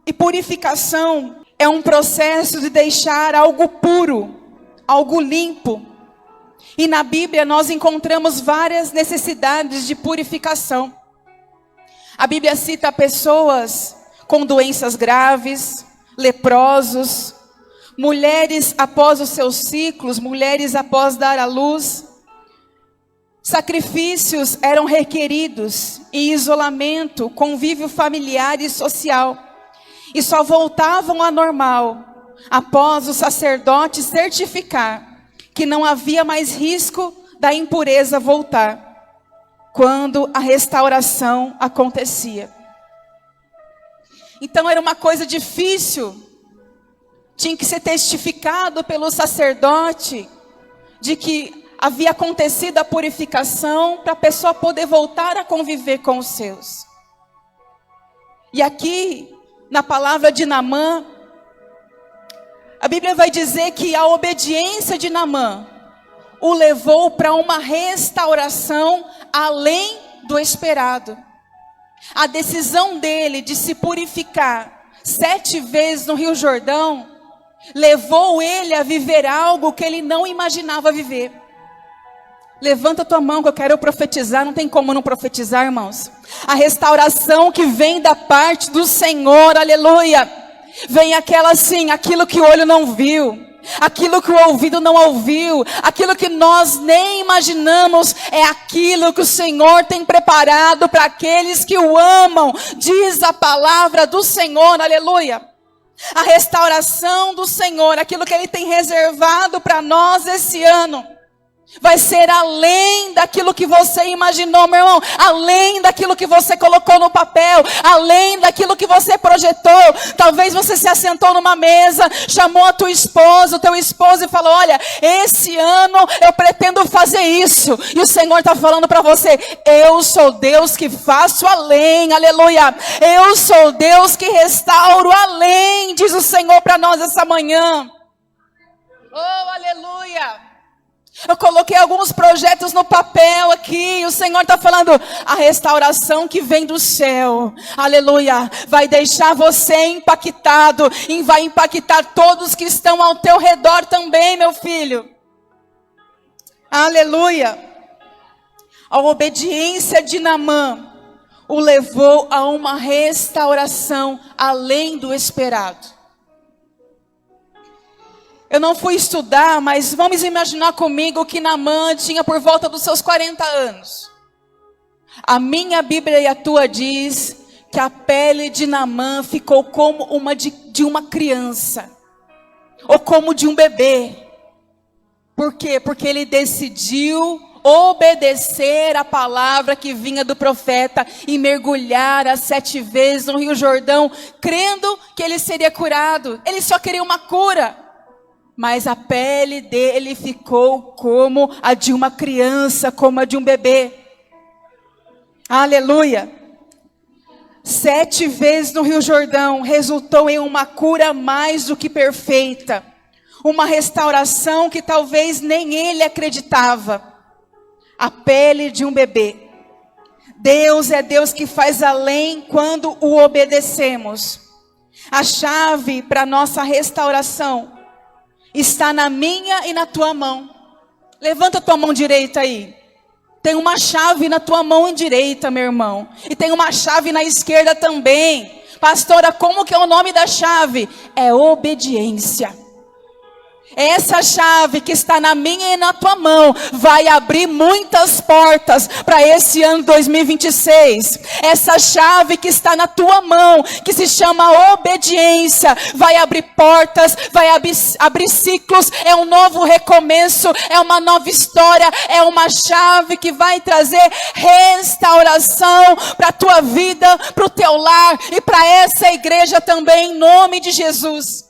E purificação é um processo de deixar algo puro, algo limpo. E na Bíblia nós encontramos várias necessidades de purificação. A Bíblia cita pessoas com doenças graves, leprosos, mulheres após os seus ciclos, mulheres após dar à luz. Sacrifícios eram requeridos em isolamento, convívio familiar e social. E só voltavam ao normal após o sacerdote certificar que não havia mais risco da impureza voltar, quando a restauração acontecia. Então era uma coisa difícil, tinha que ser testificado pelo sacerdote de que havia acontecido a purificação para a pessoa poder voltar a conviver com os seus. E aqui, na palavra de Naamã, a Bíblia vai dizer que a obediência de Naamã o levou para uma restauração além do esperado. A decisão dele de se purificar 7 vezes no Rio Jordão levou ele a viver algo que ele não imaginava viver. Levanta tua mão que eu quero profetizar, não tem como não profetizar, irmãos. A restauração que vem da parte do Senhor, aleluia. Vem aquela assim, aquilo que o olho não viu, aquilo que o ouvido não ouviu, aquilo que nós nem imaginamos, é aquilo que o Senhor tem preparado para aqueles que o amam, diz a palavra do Senhor, aleluia. A restauração do Senhor, aquilo que Ele tem reservado para nós esse ano, vai ser além daquilo que você imaginou, meu irmão. Além daquilo que você colocou no papel. Além daquilo que você projetou. Talvez você se assentou numa mesa, chamou a tua esposa, o teu esposo e falou: olha, esse ano eu pretendo fazer isso. E o Senhor está falando para você: eu sou Deus que faço além, aleluia. Eu sou Deus que restauro além, diz o Senhor para nós essa manhã. Oh, aleluia. Eu coloquei alguns projetos no papel aqui, e o Senhor está falando: a restauração que vem do céu, aleluia, vai deixar você impactado, e vai impactar todos que estão ao teu redor também, meu filho. Aleluia. A obediência de Naamã o levou a uma restauração além do esperado. Eu não fui estudar, mas vamos imaginar comigo que Naamã tinha por volta dos seus 40 anos. A minha Bíblia e a tua diz que a pele de Naamã ficou como uma de uma criança, ou como de um bebê. Por quê? Porque ele decidiu obedecer a palavra que vinha do profeta e mergulhar as 7 vezes no Rio Jordão, crendo que ele seria curado. Ele só queria uma cura. Mas a pele dele ficou como a de uma criança, como a de um bebê. Aleluia. 7 vezes no Rio Jordão resultou em uma cura mais do que perfeita. Uma restauração que talvez nem ele acreditava. A pele de um bebê. Deus é Deus que faz além quando o obedecemos. A chave para a nossa restauração está na minha e na tua mão. Levanta a tua mão direita aí. Tem uma chave na tua mão direita, meu irmão. E tem uma chave na esquerda também. Pastora, como que é o nome da chave? É obediência. Essa chave que está na minha e na tua mão vai abrir muitas portas para esse ano 2026. Essa chave que está na tua mão, que se chama obediência, vai abrir portas, vai abrir ciclos. É um novo recomeço, é uma nova história, é uma chave que vai trazer restauração para a tua vida, para o teu lar e para essa igreja também, em nome de Jesus.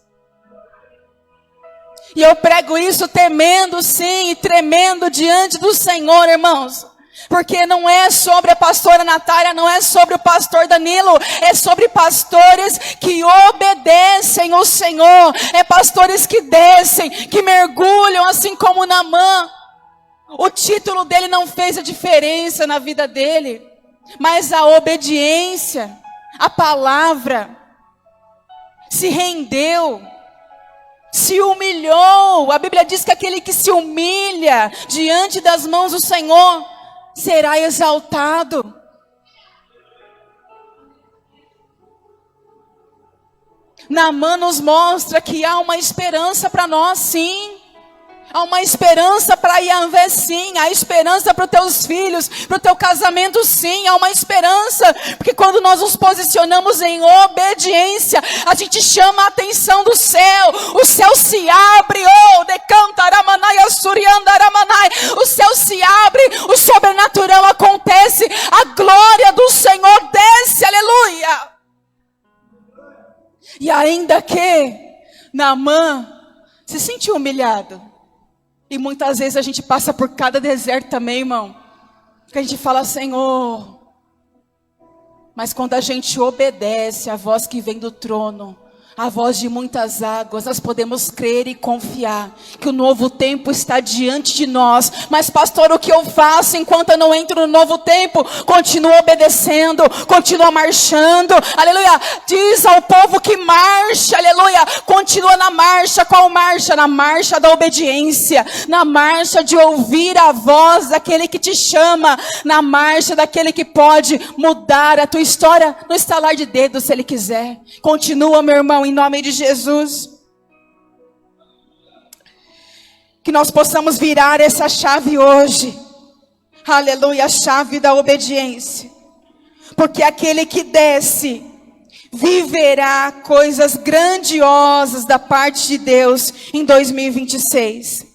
E eu prego isso temendo sim e tremendo diante do Senhor, irmãos. Porque não é sobre a pastora Natália, não é sobre o pastor Danilo. É sobre pastores que obedecem ao Senhor. É pastores que descem, que mergulham assim como Naamã. O título dele não fez a diferença na vida dele. Mas a obediência, a palavra, se rendeu, se humilhou. A Bíblia diz que aquele que se humilha diante das mãos do Senhor será exaltado. Naamã nos mostra que há uma esperança para nós, sim. Há uma esperança para Yahvé, sim. Há esperança para os teus filhos, para o teu casamento, sim. Há uma esperança, porque quando nós nos posicionamos em obediência, a gente chama a atenção do céu. O céu se abre, oh, decantaramanai, assuriandaramanai. O céu se abre, o sobrenatural acontece, a glória do Senhor desce, aleluia. E ainda que Naamã se sentiu humilhado, e muitas vezes a gente passa por cada deserto também, irmão, que a gente fala, Senhor, mas quando a gente obedece à voz que vem do trono, a voz de muitas águas, nós podemos crer e confiar que o novo tempo está diante de nós. Mas pastor, o que eu faço enquanto eu não entro no novo tempo? Continua obedecendo, continua marchando, aleluia. Diz ao povo que marcha, aleluia. Continua na marcha. Qual marcha? Na marcha da obediência, na marcha de ouvir a voz daquele que te chama, na marcha daquele que pode mudar a tua história no estalar de dedos, se ele quiser. Continua, meu irmão, em nome de Jesus. Que nós possamos virar essa chave hoje. Aleluia, a chave da obediência. Porque aquele que desce viverá coisas grandiosas da parte de Deus em 2026.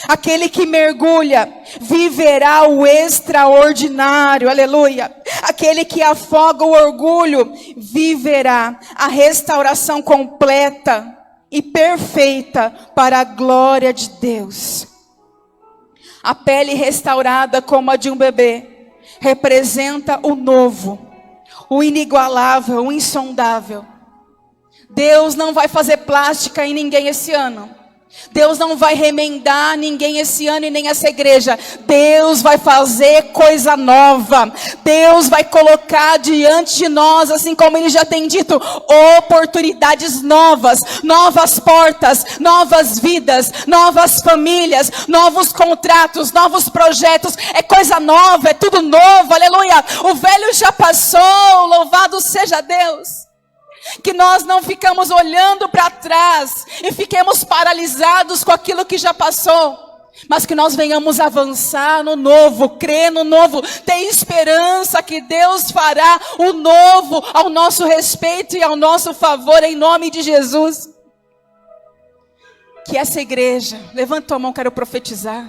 Aquele que mergulha viverá o extraordinário, aleluia. Aquele que afoga o orgulho viverá a restauração completa e perfeita para a glória de Deus. A pele restaurada como a de um bebê representa o novo, o inigualável, o insondável. Deus não vai fazer plástica em ninguém esse ano. Deus não vai remendar ninguém esse ano e nem essa igreja. Deus vai fazer coisa nova. Deus vai colocar diante de nós, assim como Ele já tem dito, oportunidades novas, novas portas, novas vidas, novas famílias, novos contratos, novos projetos. É coisa nova, é tudo novo, aleluia. O velho já passou, louvado seja Deus. Que nós não ficamos olhando para trás e fiquemos paralisados com aquilo que já passou, mas que nós venhamos avançar no novo, crer no novo, ter esperança que Deus fará o novo ao nosso respeito e ao nosso favor, em nome de Jesus. Que essa igreja, levanta tua mão, quero profetizar,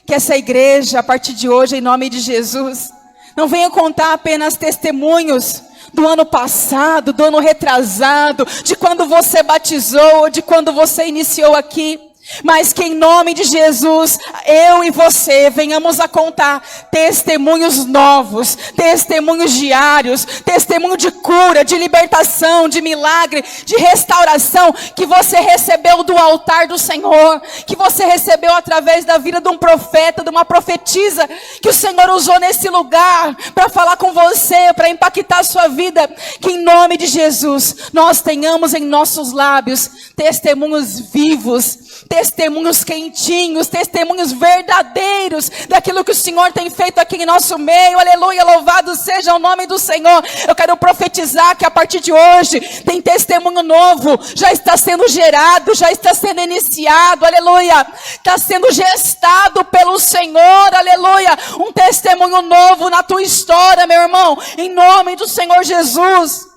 que essa igreja, a partir de hoje, em nome de Jesus, não venha contar apenas testemunhos do ano passado, do ano retrasado, de quando você batizou, de quando você iniciou aqui, mas que em nome de Jesus, eu e você venhamos a contar testemunhos novos, testemunhos diários, testemunho de cura, de libertação, de milagre, de restauração, que você recebeu do altar do Senhor, que você recebeu através da vida de um profeta, de uma profetisa, que o Senhor usou nesse lugar, para falar com você, para impactar a sua vida, que em nome de Jesus, nós tenhamos em nossos lábios, testemunhos vivos, testemunhos quentinhos, testemunhos verdadeiros daquilo que o Senhor tem feito aqui em nosso meio, aleluia, louvado seja o nome do Senhor. Eu quero profetizar que a partir de hoje tem testemunho novo, já está sendo gerado, já está sendo iniciado, aleluia, está sendo gestado pelo Senhor, aleluia, um testemunho novo na tua história, meu irmão, em nome do Senhor Jesus,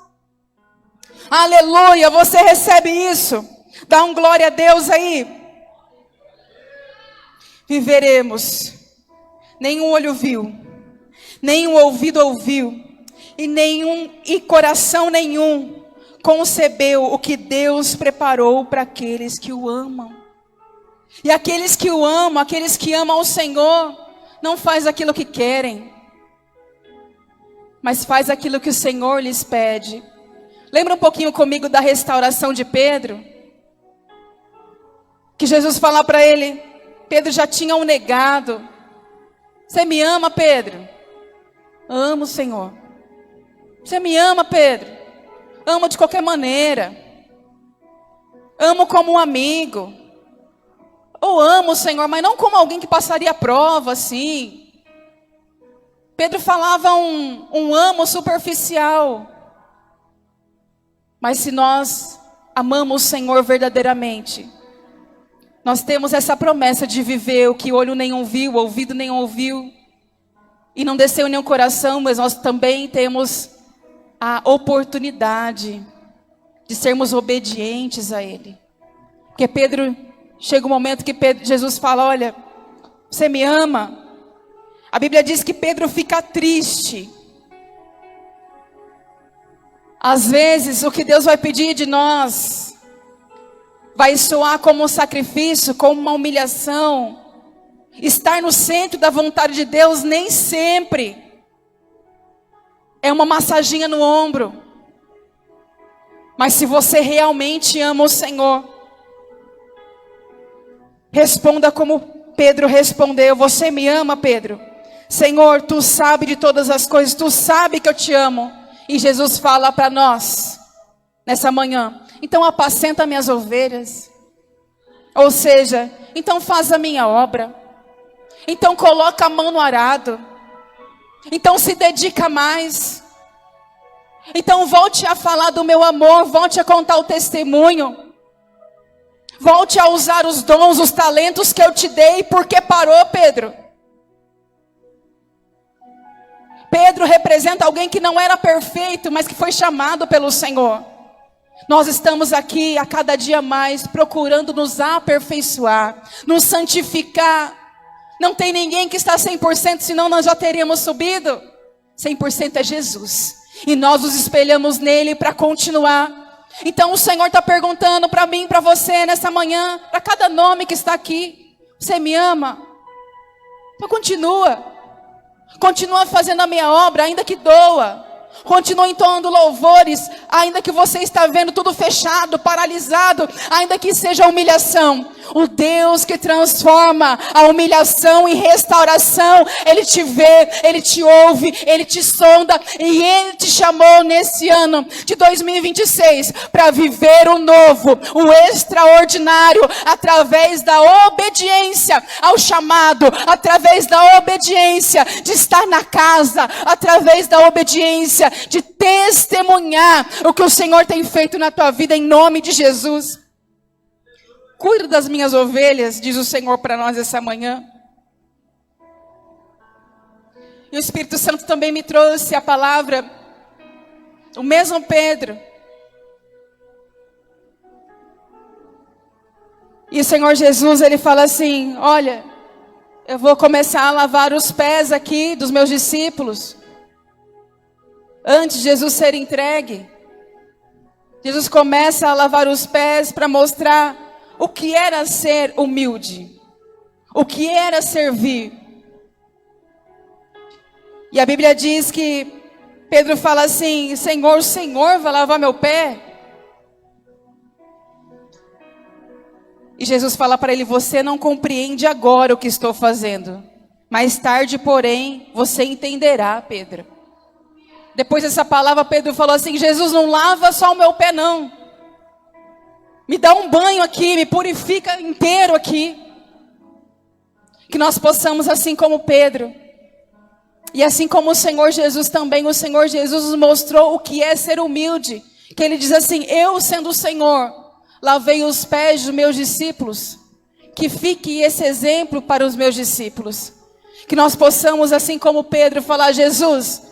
aleluia. Você recebe isso? Dá um glória a Deus aí. Viveremos. Nenhum olho viu, nenhum ouvido ouviu, e coração nenhum concebeu o que Deus preparou para aqueles que o amam. E aqueles que o amam, aqueles que amam o Senhor, não faz aquilo que querem, mas faz aquilo que o Senhor lhes pede. Lembra um pouquinho comigo da restauração de Pedro? Que Jesus fala para ele, Pedro já tinha o negado. Você me ama, Pedro? Amo o Senhor. Você me ama, Pedro? Amo de qualquer maneira. amo como um amigo. Ou amo, Senhor, mas não como alguém que passaria a prova, assim. Pedro falava um amo superficial. Mas se nós amamos o Senhor verdadeiramente, nós temos essa promessa de viver o que olho nenhum viu, ouvido nenhum ouviu, e não desceu em nenhum coração, mas nós também temos a oportunidade de sermos obedientes a Ele. Porque chega um momento que Jesus fala, olha, você me ama? A Bíblia diz que Pedro fica triste. Às vezes, o que Deus vai pedir de nós vai soar como um sacrifício, como uma humilhação. Estar no centro da vontade de Deus nem sempre é uma massaginha no ombro. Mas se você realmente ama o Senhor, responda como Pedro respondeu. Você me ama, Pedro? Senhor, tu sabe de todas as coisas, tu sabe que eu te amo. E Jesus fala para nós, nessa manhã, então apacenta minhas ovelhas. Ou seja, então faz a minha obra. Então coloca a mão no arado. Então se dedica mais. Então volte a falar do meu amor, volte a contar o testemunho. Volte a usar os dons, os talentos que eu te dei. Por que parou, Pedro? Pedro representa alguém que não era perfeito, mas que foi chamado pelo Senhor. Nós estamos aqui a cada dia mais procurando nos aperfeiçoar, nos santificar. Não tem ninguém que está 100%, senão nós já teríamos subido. 100% é Jesus. E nós nos espelhamos nele para continuar. Então o Senhor está perguntando para mim, para você nessa manhã, para cada nome que está aqui. Você me ama? Então continua. Continua fazendo a minha obra, ainda que doa. Continua entoando louvores, ainda que você está vendo tudo fechado, paralisado, ainda que seja humilhação. O Deus que transforma a humilhação em restauração, Ele te vê, Ele te ouve, Ele te sonda, e Ele te chamou nesse ano de 2026 para viver o novo, o extraordinário, através da obediência ao chamado, através da obediência de estar na casa, através da obediência de testemunhar o que o Senhor tem feito na tua vida, em nome de Jesus. Cuida das minhas ovelhas, diz o Senhor para nós essa manhã. E o Espírito Santo também me trouxe a palavra, o mesmo Pedro. E o Senhor Jesus, Ele fala assim, olha, eu vou começar a lavar os pés aqui dos meus discípulos. Antes de Jesus ser entregue, Jesus começa a lavar os pés para mostrar o que era ser humilde, o que era servir. E a Bíblia diz que Pedro fala assim, Senhor, o Senhor vai lavar meu pé? E Jesus fala para ele, você não compreende agora o que estou fazendo. Mais tarde, porém, você entenderá, Pedro. Depois dessa palavra, Pedro falou assim, Jesus, não lava só o meu pé não. Me dá um banho aqui, me purifica inteiro aqui. Que nós possamos, assim como Pedro, e assim como o Senhor Jesus também, o Senhor Jesus nos mostrou o que é ser humilde. Que Ele diz assim, eu sendo o Senhor, lavei os pés dos meus discípulos. Que fique esse exemplo para os meus discípulos. Que nós possamos, assim como Pedro, falar, Jesus,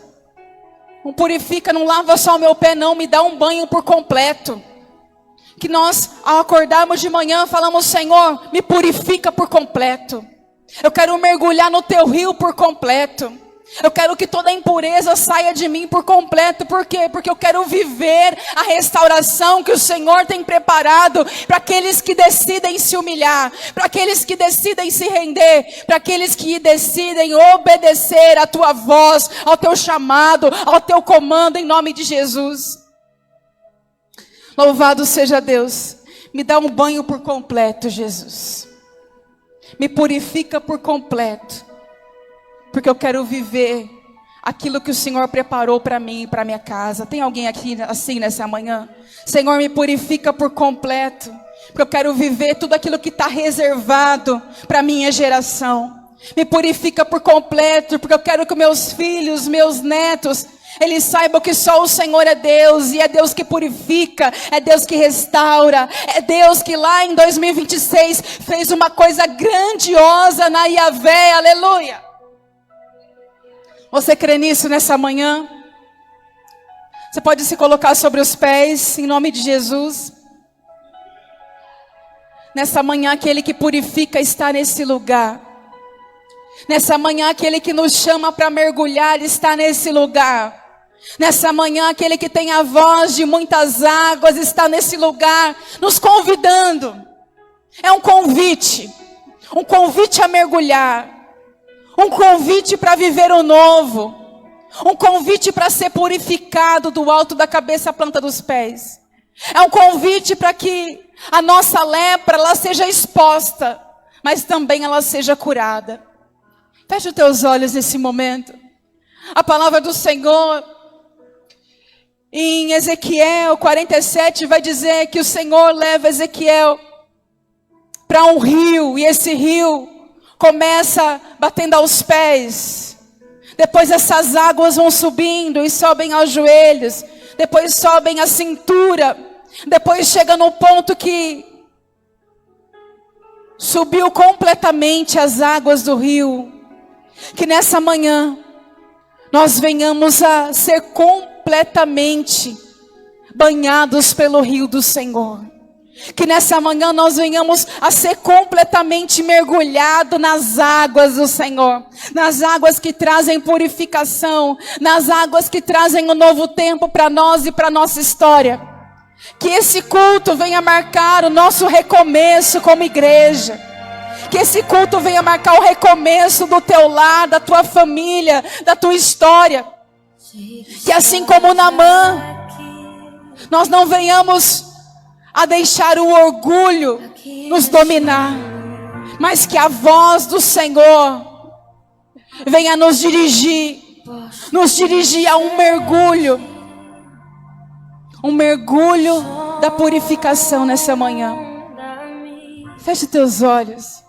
não purifica, não lava só o meu pé não, me dá um banho por completo. Que nós, ao acordarmos de manhã, falamos, Senhor, me purifica por completo. Eu quero mergulhar no teu rio por completo. Eu quero que toda impureza saia de mim por completo. Por quê? Porque eu quero viver a restauração que o Senhor tem preparado para aqueles que decidem se humilhar, para aqueles que decidem se render, para aqueles que decidem obedecer à tua voz, ao teu chamado, ao teu comando, em nome de Jesus. Louvado seja Deus. Me dá um banho por completo, Jesus. Me purifica por completo. Porque eu quero viver aquilo que o Senhor preparou para mim e para minha casa. Tem alguém aqui assim nessa manhã? Senhor, me purifica por completo. porque eu quero viver tudo aquilo que está reservado para a minha geração. Me purifica por completo, porque eu quero que meus filhos, meus netos, eles saibam que só o Senhor é Deus, e é Deus que purifica, é Deus que restaura, é Deus que lá em 2026 fez uma coisa grandiosa na Yahvé, aleluia. Você crê nisso nessa manhã? Você pode se colocar sobre os pés, em nome de Jesus. Nessa manhã, aquele que purifica está nesse lugar. Nessa manhã, aquele que nos chama para mergulhar está nesse lugar. Nessa manhã, aquele que tem a voz de muitas águas está nesse lugar, nos convidando. É um convite a mergulhar, um convite para viver o novo, um convite para ser purificado do alto da cabeça à planta dos pés. É um convite para que a nossa lepra ela seja exposta, mas também ela seja curada. Feche os teus olhos nesse momento. A palavra do Senhor em Ezequiel 47 vai dizer que o Senhor leva Ezequiel para um rio, e esse rio começa batendo aos pés. Depois essas águas vão subindo e sobem aos joelhos, depois sobem à cintura, depois chega no ponto que subiu completamente as águas do rio. Que nessa manhã nós venhamos a ser completamente banhados pelo rio do Senhor. Que nessa manhã nós venhamos a ser completamente mergulhados nas águas do Senhor. Nas águas que trazem purificação. Nas águas que trazem um novo tempo para nós e para a nossa história. Que esse culto venha marcar o nosso recomeço como igreja. Que esse culto venha marcar o recomeço do teu lar, da tua família, da tua história. Que assim como Naamã, nós não venhamos a deixar o orgulho nos dominar, mas que a voz do Senhor venha nos dirigir a um mergulho da purificação nessa manhã. Feche teus olhos.